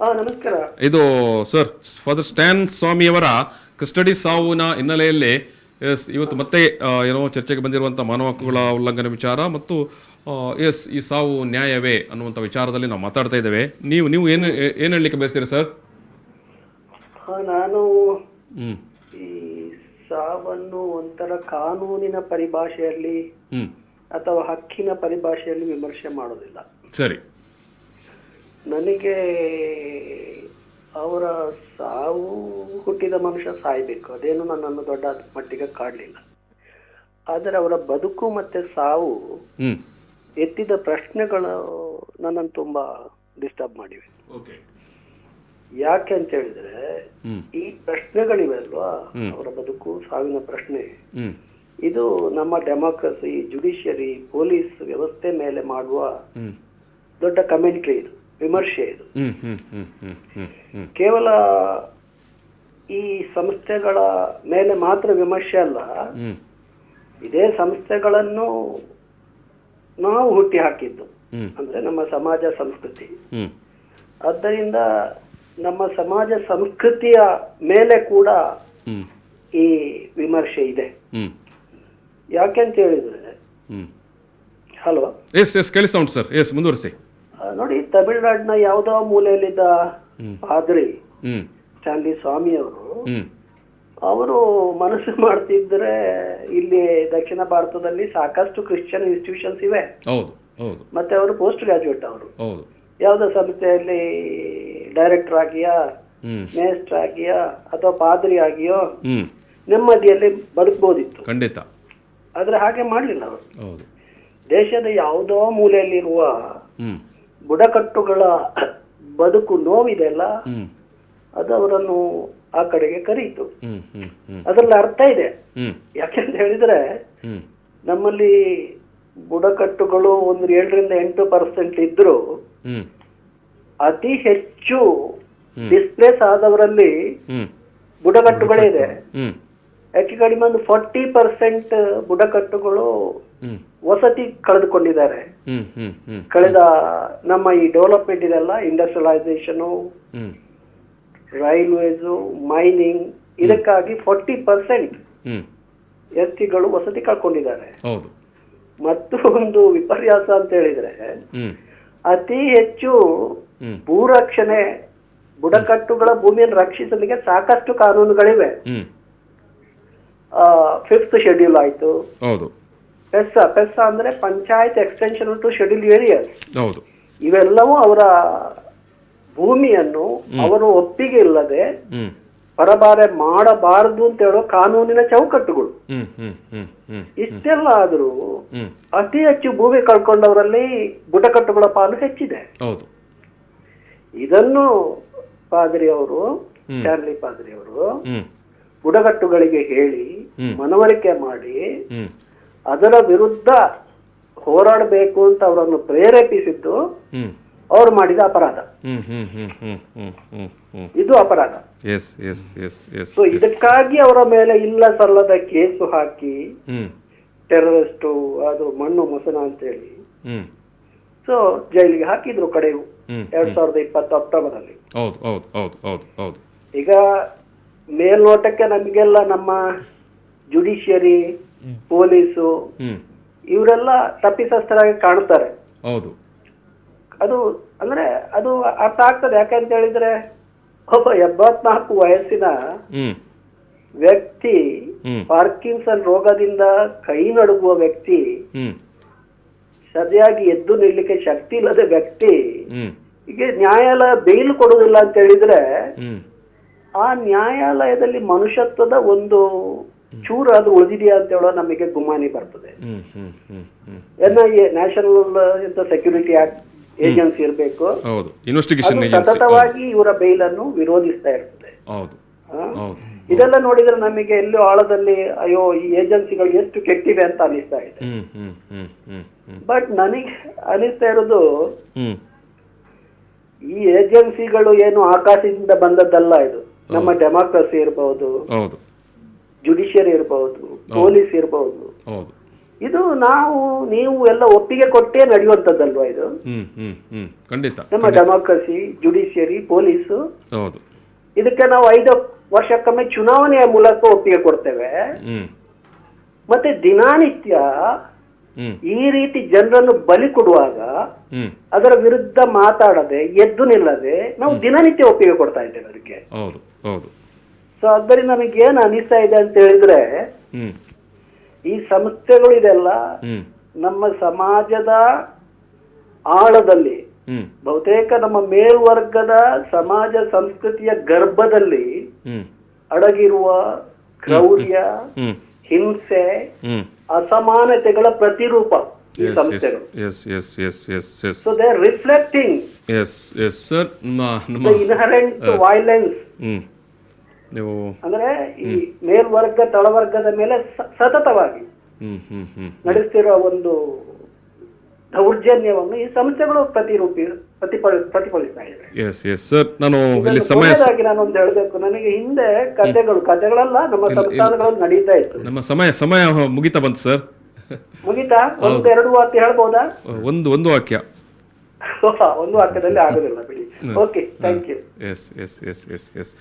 ನಮಸ್ಕಾರ. ಇದು sir father Stan ಸ್ವಾಮಿಯವರ custody ಸಾವುನ ಹಿನ್ನೆಲೆಯಲ್ಲಿ ಇವತ್ತು ಮತ್ತೆ ಏನೋ ಚರ್ಚೆಗೆ ಬಂದಿರುವಂಥ ಮಾನವ ಹಕ್ಕುಗಳ ಉಲ್ಲಂಘನೆ ವಿಚಾರ ಮತ್ತು ಈ ಸಾವು ನ್ಯಾಯವೇ ಅನ್ನುವಂಥ ವಿಚಾರದಲ್ಲಿ ನಾವು ಮಾತಾಡ್ತಾ ಇದ್ದೇವೆ. ನೀವು ಏನು ಹೇಳಲಿಕ್ಕೆ ಬಯಸ್ತೀರಿ ಸರ್? ನಾನು ಈ ಸಾವನ್ನು ಒಂಥರ ಕಾನೂನಿನ ಪರಿಭಾಷೆಯಲ್ಲಿ ಅಥವಾ ಹಕ್ಕಿನ ಪರಿಭಾಷೆಯಲ್ಲಿ ವಿಮರ್ಶೆ ಮಾಡೋದಿಲ್ಲ. ಸರಿ, ನನಗೆ ಅವರ ಸಾವು, ಹುಟ್ಟಿದ ಮನುಷ್ಯ ಸಾಯ್ಬೇಕು, ಅದೇನು ನನ್ನನ್ನು ದೊಡ್ಡ ಮಟ್ಟಿಗೆ ಕಾಡಲಿಲ್ಲ. ಆದರೆ ಅವರ ಬದುಕು ಮತ್ತೆ ಸಾವು ಎತ್ತಿದ ಪ್ರಶ್ನೆಗಳು ನನ್ನನ್ನು ತುಂಬಾ ಡಿಸ್ಟರ್ಬ್ ಮಾಡಿವೆ. ಯಾಕೆ ಅಂತ ಹೇಳಿದ್ರೆ, ಈ ಪ್ರಶ್ನೆಗಳಿವೆ ಅಲ್ವಾ, ಅವರ ಬದುಕು ಸಾವಿನ ಪ್ರಶ್ನೆ, ಇದು ನಮ್ಮ ಡೆಮಾಕ್ರಸಿ, ಜುಡಿಷಿಯರಿ, ಪೊಲೀಸ್ ವ್ಯವಸ್ಥೆ ಮೇಲೆ ಮಾಡುವ ದೊಡ್ಡ ಕಮೆಂಟ್ರಿ, ಇದು ವಿಮರ್ಶೆ. ಇದು ಕೇವಲ ಈ ಸಂಸ್ಥೆಗಳ ಮೇಲೆ ಮಾತ್ರ ವಿಮರ್ಶೆ ಅಲ್ಲ, ಇದೇ ಸಂಸ್ಥೆಗಳನ್ನು ನಾವು ಹುಟ್ಟಿ ಹಾಕಿದ್ದು, ಅಂದ್ರೆ ನಮ್ಮ ಸಮಾಜ ಸಂಸ್ಕೃತಿ. ಆದ್ದರಿಂದ ನಮ್ಮ ಸಮಾಜ ಸಂಸ್ಕೃತಿಯ ಮೇಲೆ ಕೂಡ ಈ ವಿಮರ್ಶೆ ಇದೆ. ಯಾಕೆಂತ ಹೇಳಿದ್ರೆ, ಹಲೋ, ಕೇಳಿಸ್ತಾ ಉಂಟು ಸರ್, ಮುಂದುವರಿಸಿ. ನೋಡಿ, ತಮಿಳುನಾಡಿನ ಯಾವುದೋ ಮೂಲೆಯಲ್ಲಿದ್ದ ಪಾದ್ರಿ ಸ್ಟ್ಯಾನ್ಲಿ ಸ್ವಾಮಿ ಅವರು ಮನಸ್ಸು ಮಾಡ್ತಿದ್ರೆ ಇಲ್ಲಿ ದಕ್ಷಿಣ ಭಾರತದಲ್ಲಿ ಸಾಕಷ್ಟು ಕ್ರಿಶ್ಚಿಯನ್ ಇನ್ಸ್ಟಿಟ್ಯೂಷನ್ಸ್ ಇವೆ. ಮತ್ತೆ ಅವರು ಪೋಸ್ಟ್ ಗ್ರಾಜುಯೇಟ್, ಅವರು ಯಾವುದೋ ಸಂಸ್ಥೆಯಲ್ಲಿ ಡೈರೆಕ್ಟರ್ ಆಗಿಯಾ, ಮೇಸ್ಟರ್ ಆಗಿಯಾ ಅಥವಾ ಪಾದ್ರಿ ಆಗಿಯೋ ನೆಮ್ಮದಿಯಲ್ಲಿ ಬದುಕಬಹುದಿತ್ತು. ಖಂಡಿತ. ಆದ್ರೆ ಹಾಗೆ ಮಾಡಲಿಲ್ಲ ಅವರು. ದೇಶದ ಯಾವುದೋ ಮೂಲೆಯಲ್ಲಿರುವ ಬುಡಕಟ್ಟುಗಳ ಬದುಕು ನೋವಿದೆ ಅಲ್ಲ, ಅದು ಅವರನ್ನು ಆ ಕಡೆಗೆ ಕರೀತು. ಅದರಲ್ಲಿ ಅರ್ಥ ಇದೆ. ಯಾಕೆಂತ ಹೇಳಿದ್ರೆ, ನಮ್ಮಲ್ಲಿ ಬುಡಕಟ್ಟುಗಳು ಒಂದು 7-8% ಇದ್ರು, ಅತಿ ಹೆಚ್ಚು ಡಿಸ್ಪ್ಲೇಸ್ ಆದವರಲ್ಲಿ ಬುಡಕಟ್ಟುಗಳೇ ಇದೆ. ಹೆಚ್ಚು ಕಡಿಮೆ ಒಂದು 40% ಬುಡಕಟ್ಟುಗಳು ವಸತಿ ಕಳೆದುಕೊಂಡಿದ್ದಾರೆ. ಕಳೆದ ನಮ್ಮ ಈ ಡೆವಲಪ್ಮೆಂಟ್ ಇದೆಲ್ಲ, ಇಂಡಸ್ಟ್ರಿಯಲೈಸೇಷನ್, ರೈಲ್ವೇಸ್, ಮೈನಿಂಗ್, ಇದಕ್ಕಾಗಿ 40% ಎಸ್ಟಿಗಳು ವಸತಿ ಕಳ್ಕೊಂಡಿದ್ದಾರೆ. ಮತ್ತು ಒಂದು ವಿಪರ್ಯಾಸ ಅಂತ ಹೇಳಿದ್ರೆ, ಅತಿ ಹೆಚ್ಚು ಭೂರಕ್ಷಣೆ, ಬುಡಕಟ್ಟುಗಳ ಭೂಮಿಯನ್ನು ರಕ್ಷಿಸಲಿಕ್ಕೆ ಸಾಕಷ್ಟು ಕಾನೂನುಗಳಿವೆ. 5th ಶೆಡ್ಯೂಲ್ ಆಯ್ತು, ಪೆಸ್ಸ ಅಂದ್ರೆ panchayat extension to schedule areas. ಇವೆಲ್ಲವೂ ಅವರ ಭೂಮಿಯನ್ನು ಅವರು ಒಪ್ಪಿಗೆ ಇಲ್ಲದೆ ಪರಬಾರೆ ಮಾಡಬಾರದು ಅಂತ ಹೇಳೋ ಕಾನೂನಿನ ಚೌಕಟ್ಟುಗಳು. ಇಷ್ಟೆಲ್ಲ ಆದ್ರೂ ಅತಿ ಹೆಚ್ಚು ಭೂಮಿ ಕಳ್ಕೊಂಡವರಲ್ಲಿ ಬುಡಕಟ್ಟುಗಳ ಪಾಲು ಹೆಚ್ಚಿದೆ. ಇದನ್ನು ಪಾದ್ರಿ ಅವರು, ಸ್ಟ್ಯಾನ್ಲಿ ಪಾದ್ರಿ ಅವರು ಬುಡಕಟ್ಟುಗಳಿಗೆ ಹೇಳಿ ಮನವರಿಕೆ ಮಾಡಿ ಅದರ ವಿರುದ್ಧ ಹೋರಾಡಬೇಕು ಅಂತ ಅವರನ್ನು ಪ್ರೇರೇಪಿಸಿದ್ದು ಅವರು ಮಾಡಿದ ಅಪರಾಧ. ಇದು ಅಪರಾಧ. ಸೊ ಇದಕ್ಕಾಗಿ ಅವರ ಮೇಲೆ ಇಲ್ಲ ಸಲ್ಲದ ಕೇಸು ಹಾಕಿ ಟೆರರಿಸ್ಟು, ಅದು ಮಣ್ಣು ಮೊಸನ ಅಂತ ಹೇಳಿ ಸೊ ಜೈಲಿಗೆ ಹಾಕಿದ್ರು ಕಡೆಗೂ 2020 ಅಕ್ಟೋಬರ್ ಅಲ್ಲಿ. ಈಗ ಮೇಲ್ನೋಟಕ್ಕೆ ನಮಗೆಲ್ಲ ನಮ್ಮ ಜುಡಿಷಿಯರಿ, ಪೊಲೀಸು ಇವರೆಲ್ಲ ತಪ್ಪಿತಸ್ಥರಾಗಿ ಕಾಣ್ತಾರೆ. ಅದು ಅಂದ್ರೆ ಅದು ಅರ್ಥ ಆಗ್ತದೆ. ಯಾಕಂತ ಹೇಳಿದ್ರೆ, ಒಬ್ಬ 74 ವಯಸ್ಸಿನ ವ್ಯಕ್ತಿ, ಪಾರ್ಕಿನ್ಸನ್ ರೋಗದಿಂದ ಕೈ ನಡುಗುವ ವ್ಯಕ್ತಿ, ಸರಿಯಾಗಿ ಎದ್ದು ನಿಲ್ಲಕ್ಕೆ ಶಕ್ತಿ ಇಲ್ಲದ ವ್ಯಕ್ತಿ, ಹೀಗೆ ನ್ಯಾಯಾಲಯ ಬೇಲ್ ಕೊಡುವುದಿಲ್ಲ ಅಂತ ಹೇಳಿದ್ರೆ, ಆ ನ್ಯಾಯಾಲಯದಲ್ಲಿ ಮನುಷ್ಯತ್ವದ ಒಂದು ಚೂರು ಅದು ಉಳಿದಿದೆಯಾ ಅಂತ ಹೇಳೋ ನಮಗೆ ಗುಮಾನಿ ಬರ್ತದೆ. NIA, ನ್ಯಾಷನಲ್ ಸೆಕ್ಯೂರಿಟಿ ಏಜೆನ್ಸಿ ಇರಬೇಕು, ಸತತವಾಗಿ ಇವರ ಬೇಲನ್ನು ವಿರೋಧಿಸ್ತಾ ಇರ್ತದೆ. ಇದೆಲ್ಲ ನೋಡಿದ್ರೆ ನಮಗೆ ಎಲ್ಲೋ ಆಳದಲ್ಲಿ ಅಯ್ಯೋ ಈ ಏಜೆನ್ಸಿಗಳು ಎಷ್ಟು ಕೆಟ್ಟಿವೆ ಅಂತ ಅನಿಸ್ತಾ ಇದೆ. ಬಟ್ ನನಗೆ ಅನಿಸ್ತಾ ಇರೋದು, ಈ ಏಜೆನ್ಸಿಗಳು ಏನು ಆಕಾಶದಿಂದ ಬಂದದ್ದಲ್ಲ. ಇದು ನಮ್ಮ ಡೆಮಾಕ್ರಸಿ ಇರಬಹುದು, ಜುಡಿಷಿಯರಿ ಇರಬಹುದು, ಪೊಲೀಸ್ ಇರಬಹುದು, ಇದು ನೀವು ಎಲ್ಲ ಒಪ್ಪಿಗೆ ಕೊಟ್ಟೇ ನಡೆಯುವಂತದ್ದಲ್ವಾ ಇದು? ಖಂಡಿತ. ನಮ್ಮ ಡೆಮಾಕ್ರಸಿ, ಜುಡಿಷಿಯರಿ, ಪೊಲೀಸು, ಹೌದು. ಇದಕ್ಕೆ ನಾವು 5 ವರ್ಷಕ್ಕೊಮ್ಮೆ ಚುನಾವಣೆಯ ಮೂಲಕ ಒಪ್ಪಿಗೆ ಕೊಡ್ತೇವೆ. ಮತ್ತೆ ದಿನಾನಿತ್ಯ ಈ ರೀತಿ ಜನರನ್ನು ಬಲಿ ಕೊಡುವಾಗ ಅದರ ವಿರುದ್ಧ ಮಾತಾಡದೆ ಎದ್ದು ನಿಲ್ಲದೆ ನಾವು ದಿನನಿತ್ಯ ಒಪ್ಪಿಗೆ ಕೊಡ್ತಾ ಇದ್ದೇವೆ ಅದಕ್ಕೆ. ಹೌದು ಹೌದು. ಸೊ ಆದ್ದರಿಂದ ನನಗೆ ಏನ್ ಅನಿಸ್ತಾ ಇದೆ ಅಂತ ಹೇಳಿದ್ರೆ, ಈ ಸಂಸ್ಥೆಗಳು ಇದೆಲ್ಲ ನಮ್ಮ ಸಮಾಜದ ಆಳದಲ್ಲಿ, ಬಹುತೇಕ ನಮ್ಮ ಮೇಲ್ವರ್ಗದ ಸಮಾಜ ಸಂಸ್ಕೃತಿಯ ಗರ್ಭದಲ್ಲಿ ಅಡಗಿರುವ ಕ್ರೌರ್ಯ, ಹಿಂಸೆ, ಅಸಮಾನತೆಗಳ ಪ್ರತಿರೂಪ ಈ ಸಂಸ್ಥೆಗಳು. So they are reflecting the inherent violence. ಅಂದ್ರೆ ಈ ಮೇಲ್ವರ್ಗ ತಳವರ್ಗದ ಮೇಲೆ ಸತತವಾಗಿ ನಡೆಸ್ತಿರುವ ಒಂದು ದೌರ್ಜನ್ಯವನ್ನು ಈ ಸಂಸ್ಥೆಗಳು ಪ್ರತಿಫಲಿಸ್ತಾ ಇವೆ. ನಾನೊಂದು ಹೇಳಬೇಕು, ನನಗೆ ಹಿಂದೆ ಕಥೆಗಳಲ್ಲ ನಮ್ಮ ಸಂಸ್ಥಾನಗಳಲ್ಲಿ ನಡೀತಾ ಇತ್ತು. ನಮ್ಮ ಸಮಯ ಮುಗಿತಾ ಬಂತು ಸರ್. ಮುಗಿತಾ? 1-2 ವಾಕ್ಯ ಹೇಳ್ಬೋದಾ? ಒಂದು ವಾಕ್ಯ. ಒಂದು ವಾಕ್ಯದಲ್ಲಿ ಆಗುದಿಲ್ಲ ಬಿಡಿ. Okay, thank you. ಎಸ್.